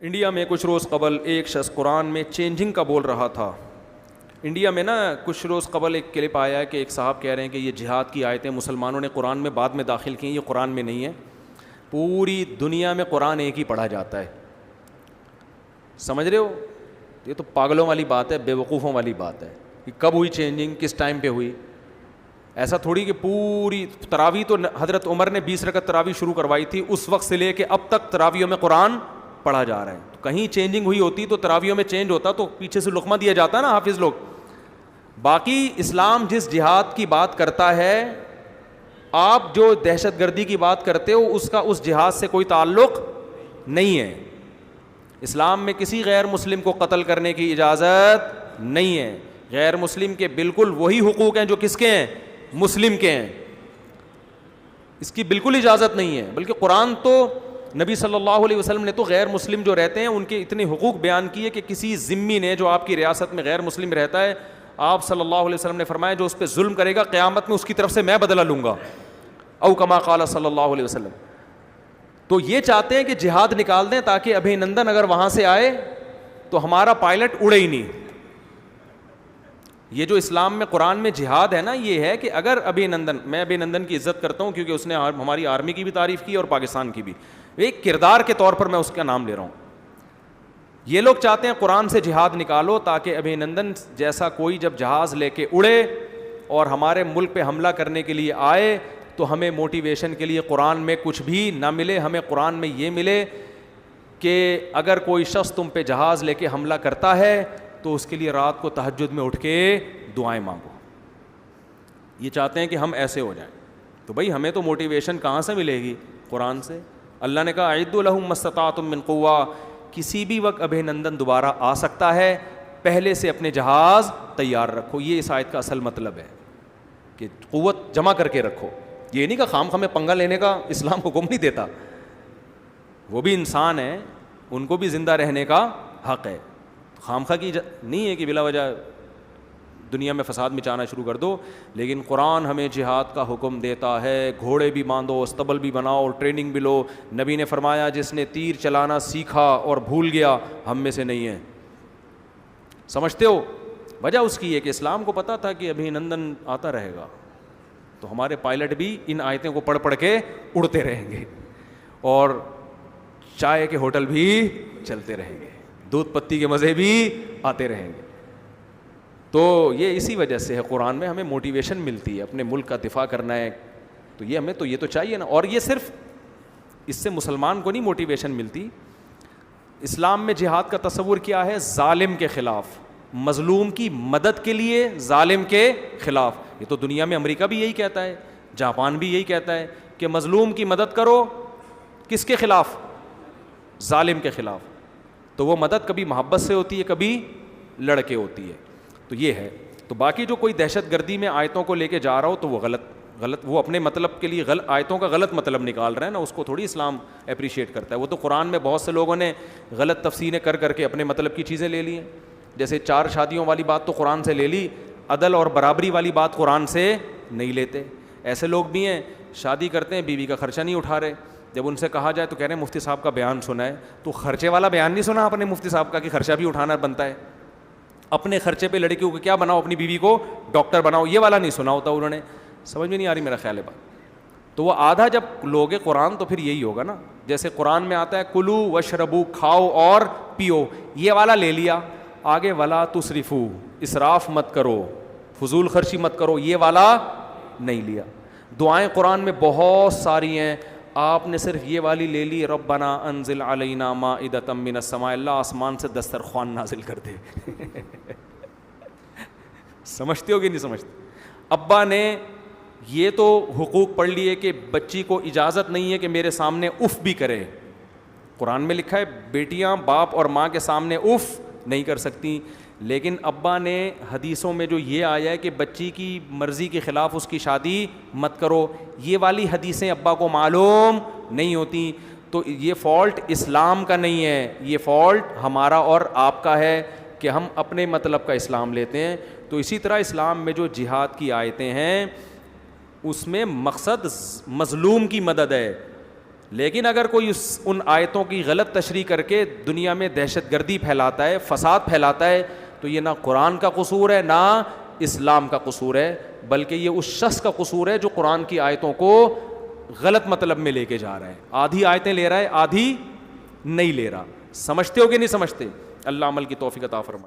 India میں کچھ روز قبل ایک شخص قرآن میں چینجنگ کا بول رہا تھا. انڈیا میں نا کچھ روز قبل ایک کلپ آیا ہے کہ ایک صاحب کہہ رہے ہیں کہ یہ جہاد کی آیتیں مسلمانوں نے قرآن میں بعد میں داخل کی ہیں, یہ قرآن میں نہیں ہے. پوری دنیا میں قرآن ایک ہی پڑھا جاتا ہے. سمجھ رہے ہو؟ یہ تو پاگلوں والی بات ہے, بے وقوفوں والی بات ہے. کہ کب ہوئی چینجنگ, کس ٹائم پہ ہوئی؟ ایسا تھوڑی کہ پوری تراویح تو حضرت عمر نے 20 رکعت تراویح شروع کروائی تھی, اس وقت سے لے کے اب تک تراویحوں میں قرآن پڑھا جا رہا ہے. تو کہیں چینجنگ ہوئی ہوتی تو تراویحوں میں چینج ہوتا تو پیچھے سے لقمہ دیا جاتا نا حافظ لوگ. باقی اسلام جس جہاد کی بات کرتا ہے, آپ جو دہشت گردی کی بات کرتے ہو اس کا اس جہاد سے کوئی تعلق نہیں ہے. اسلام میں کسی غیر مسلم کو قتل کرنے کی اجازت نہیں ہے. غیر مسلم کے بالکل وہی حقوق ہیں جو کس کے ہیں, مسلم کے ہیں. اس کی بالکل اجازت نہیں ہے. بلکہ قرآن تو نبی صلی اللہ علیہ وسلم نے تو غیر مسلم جو رہتے ہیں ان کے اتنے حقوق بیان کیے کہ کسی ذمی نے جو آپ کی ریاست میں غیر مسلم رہتا ہے, آپ صلی اللہ علیہ وسلم نے فرمایا جو اس پہ ظلم کرے گا قیامت میں اس کی طرف سے میں بدلہ لوں گا, او کما قال صلی اللہ علیہ وسلم. تو یہ چاہتے ہیں کہ جہاد نکال دیں تاکہ ابھی نندن اگر وہاں سے آئے تو ہمارا پائلٹ اڑے ہی نہیں. یہ جو اسلام میں قرآن میں جہاد ہے نا, یہ ہے کہ اگر ابھی نندن, میں ابھی نندن کی عزت کرتا ہوں کیونکہ اس نے ہماری آرمی کی بھی تعریف کی اور پاکستان کی بھی, ایک کردار کے طور پر میں اس کا نام لے رہا ہوں. یہ لوگ چاہتے ہیں قرآن سے جہاد نکالو تاکہ ابھی نندن جیسا کوئی جب جہاز لے کے اڑے اور ہمارے ملک پہ حملہ کرنے کے لیے آئے تو ہمیں موٹیویشن کے لیے قرآن میں کچھ بھی نہ ملے. ہمیں قرآن میں یہ ملے کہ اگر کوئی شخص تم پہ جہاز لے کے حملہ کرتا ہے تو اس کے لیے رات کو تہجد میں اٹھ کے دعائیں مانگو. یہ چاہتے ہیں کہ ہم ایسے ہو جائیں. تو بھائی ہمیں تو موٹیویشن کہاں سے ملے گی؟ قرآن سے. اللہ نے کہا اعدوا لہم ما استطعتم من قوہ, کسی بھی وقت ابھی نندن دوبارہ آ سکتا ہے, پہلے سے اپنے جہاز تیار رکھو. یہ اس آیت کا اصل مطلب ہے کہ قوت جمع کر کے رکھو. یہ نہیں کہ خام خامے پنگا لینے کا اسلام حکم نہیں دیتا. وہ بھی انسان ہیں, ان کو بھی زندہ رہنے کا حق ہے. خامخواہ کی نہیں ہے کہ بلا وجہ دنیا میں فساد مچانا شروع کر دو. لیکن قرآن ہمیں جہاد کا حکم دیتا ہے. گھوڑے بھی باندھو, استبل بھی بناؤ, ٹریننگ بھی لو. نبی نے فرمایا جس نے تیر چلانا سیکھا اور بھول گیا ہم میں سے نہیں ہے. سمجھتے ہو؟ وجہ اس کی ہے کہ اسلام کو پتہ تھا کہ ابھی نندن آتا رہے گا تو ہمارے پائلٹ بھی ان آیتیں کو پڑھ پڑھ کے اڑتے رہیں گے اور چائے کے ہوٹل بھی چلتے رہیں گے, دودھ پتی کے مزے بھی آتے رہیں گے. تو یہ اسی وجہ سے ہے قرآن میں ہمیں موٹیویشن ملتی ہے, اپنے ملک کا دفاع کرنا ہے تو یہ ہمیں تو یہ تو چاہیے نا. اور یہ صرف اس سے مسلمان کو نہیں موٹیویشن ملتی. اسلام میں جہاد کا تصور کیا ہے؟ ظالم کے خلاف, مظلوم کی مدد کے لیے, ظالم کے خلاف. یہ تو دنیا میں امریکہ بھی یہی کہتا ہے, جاپان بھی یہی کہتا ہے کہ مظلوم کی مدد کرو. کس کے خلاف؟ ظالم کے خلاف. تو وہ مدد کبھی محبت سے ہوتی ہے, کبھی لڑ کے ہوتی ہے. تو یہ ہے. تو باقی جو کوئی دہشت گردی میں آیتوں کو لے کے جا رہا ہو تو وہ غلط وہ اپنے مطلب کے لیے آیتوں کا غلط مطلب نکال رہے ہیں نا, اس کو تھوڑی اسلام اپریشیٹ کرتا ہے. وہ تو قرآن میں بہت سے لوگوں نے غلط تفسیریں کر کے اپنے مطلب کی چیزیں لے لی ہیں. جیسے 4 شادیوں والی بات تو قرآن سے لے لی, عدل اور برابری والی بات قرآن سے نہیں لیتے. ایسے لوگ بھی ہیں شادی کرتے ہیں, بیوی کا خرچہ نہیں اٹھا رہے. جب ان سے کہا جائے تو کہہ رہے ہیں مفتی صاحب کا بیان سنا ہے. تو خرچے والا بیان نہیں سنا آپ نے مفتی صاحب کا کہ خرچہ بھی اٹھانا بنتا ہے؟ اپنے خرچے پہ لڑکیوں کو کیا بناؤ, اپنی بیوی کو ڈاکٹر بناؤ, یہ والا نہیں سنا ہوتا انہوں نے. سمجھ میں نہیں آ رہی میرا خیال ہے بات. تو وہ آدھا جب لوگے قرآن تو پھر یہی ہوگا نا. جیسے قرآن میں آتا ہے کلو وشربو, کھاؤ اور پیو, یہ والا لے لیا. آگے ولا تسرفو, اسراف مت کرو, فضول خرچی مت کرو, یہ والا نہیں لیا. دعائیں قرآن میں بہت ساری ہیں, آپ نے صرف یہ والی لے لی, ربنا انزل علینا مائدۃ من السماء, اللہ آسمان سے دسترخوان نازل کر دے. سمجھتے ہو کہ نہیں سمجھتے؟ ابا نے یہ تو حقوق پڑھ لیے کہ بچی کو اجازت نہیں ہے کہ میرے سامنے اف بھی کرے. قرآن میں لکھا ہے بیٹیاں باپ اور ماں کے سامنے اف نہیں کر سکتی. لیکن ابا نے حدیثوں میں جو یہ آیا ہے کہ بچی کی مرضی کے خلاف اس کی شادی مت کرو, یہ والی حدیثیں ابا کو معلوم نہیں ہوتی. تو یہ فالٹ اسلام کا نہیں ہے, یہ فالٹ ہمارا اور آپ کا ہے کہ ہم اپنے مطلب کا اسلام لیتے ہیں. تو اسی طرح اسلام میں جو جہاد کی آیتیں ہیں اس میں مقصد مظلوم کی مدد ہے, لیکن اگر کوئی ان آیتوں کی غلط تشریح کر کے دنیا میں دہشت گردی پھیلاتا ہے, فساد پھیلاتا ہے, تو یہ نہ قرآن کا قصور ہے نہ اسلام کا قصور ہے, بلکہ یہ اس شخص کا قصور ہے جو قرآن کی آیتوں کو غلط مطلب میں لے کے جا رہا ہے. آدھی آیتیں لے رہا ہے, آدھی نہیں لے رہا. سمجھتے ہو کہ نہیں سمجھتے؟ اللہ عمل کی توفیق عطا فرمائے.